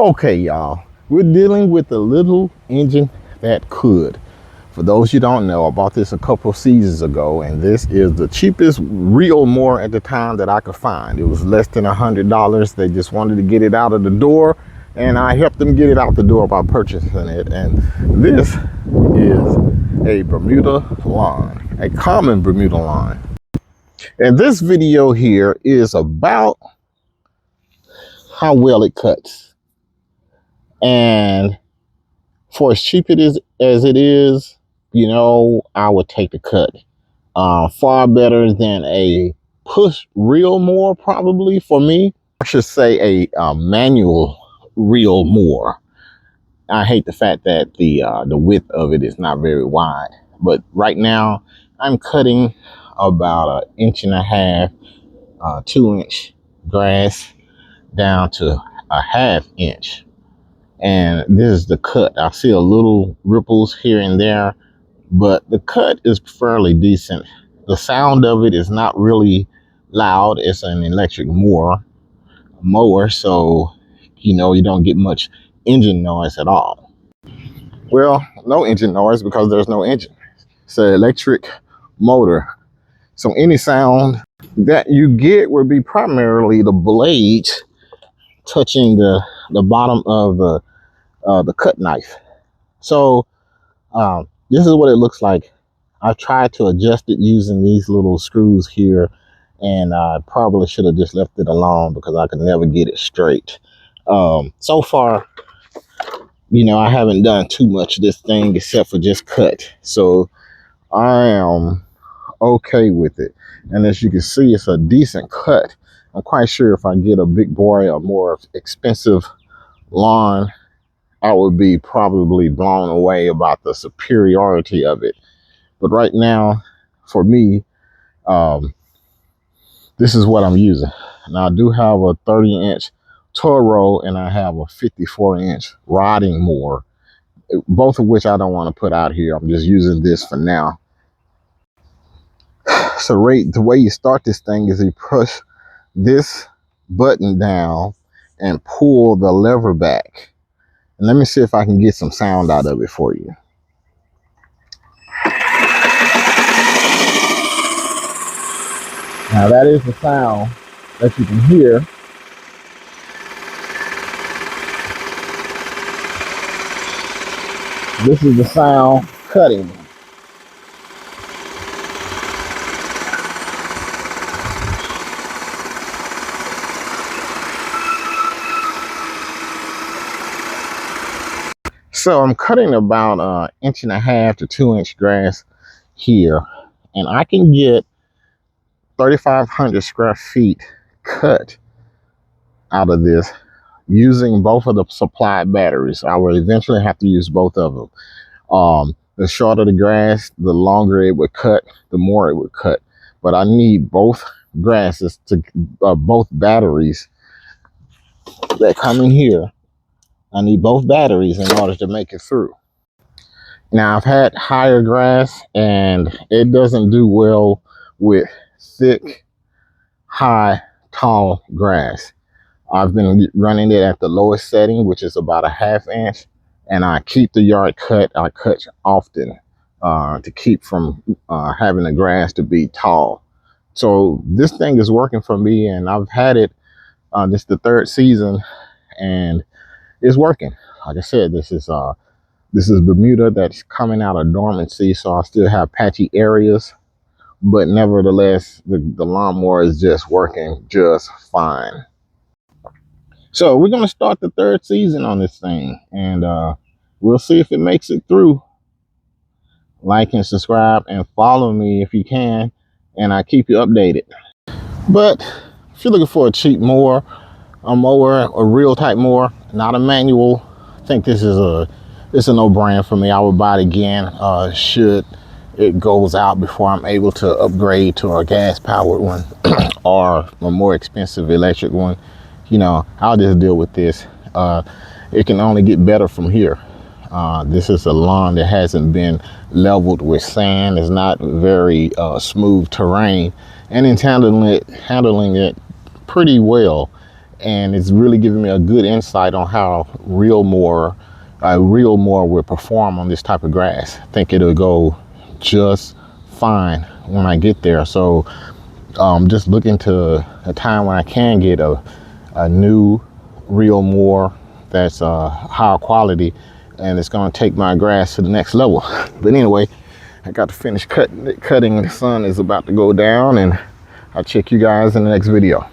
Okay, y'all, we're dealing with a little engine that could. For those you don't know, I bought this a couple of seasons ago, and this is the cheapest real mower at the time that I could find. It was less than $100. They just wanted to get it out of the door, and I helped them get it out the door by purchasing it. And this is a Bermuda lawn, a common Bermuda lawn. And this video here is about how well it cuts. And for as cheap as it is, you know, I would take the cut. Far better than a push reel mower, probably, for me. I should say a manual reel mower. I hate the fact that the width of it is not very wide. But right now, I'm cutting about 1.5 inch, 2-inch grass down to a 1/2 inch. And this is the cut. I see a little ripples here and there, but the cut is fairly decent. The sound of it is not really loud. It's an electric mower, so you know you don't get much engine noise at all. Well, no engine noise because there's no engine. It's an electric motor. So any sound that you get will be primarily the blades touching the bottom of the cut knife. So this is what it looks like. I tried to adjust it using these little screws here, and I probably should have just left it alone because I could never get it straight. So far, you know, I haven't done too much of this thing except for just cut. So I am okay with it. And as you can see, it's a decent cut. I'm quite sure if I get a big boy or more expensive lawn, I would be probably blown away about the superiority of it. But right now, for me, this is what I'm using. Now I do have a 30-inch Toro and I have a 54-inch riding mower, both of which I don't want to put out here. I'm just using this for now. So the way you start this thing is you push this button down and pull the lever back. And let me see if I can get some sound out of it for you. Now that is the sound that you can hear. This is the sound cutting. So I'm cutting about 1.5 to 2-inch grass here, and I can get 3,500 square feet cut out of this using both of the supplied batteries. I will eventually have to use both of them. The shorter the grass, the longer it would cut, the more it would cut. But I need both grasses to both batteries that come in here. I need both batteries in order to make it through. Now I've had higher grass and it doesn't do well with thick, high, tall grass. I've been running it at the lowest setting, which is about a 1/2 inch, and I keep the yard cut. I cut often to keep from having the grass to be tall. So this thing is working for me, and I've had it this is the 3rd season, and it's working. Like I said, this is Bermuda that's coming out of dormancy, so I still have patchy areas. But nevertheless, the lawnmower is just working just fine. So we're going to start the 3rd season on this thing, and we'll see if it makes it through. Like and subscribe and follow me if you can, and I keep you updated. But if you're looking for a cheap mower, a real type mower, not a manual, I think it's a no-brainer for me. I would buy it again should it goes out before I'm able to upgrade to a gas-powered one or a more expensive electric one. You know, I'll just deal with this. It can only get better from here. This is a lawn that hasn't been leveled with sand. It's not very smooth terrain, and it's handling it pretty well. and it's really giving me a good insight on how real mower will perform on this type of grass. I think it'll go just fine when I get there. So just looking to a time when I can get a new real mower that's higher quality, and it's going to take my grass to the next level. But anyway, I got to finish cutting. The sun is about to go down, and I'll check you guys in the next video.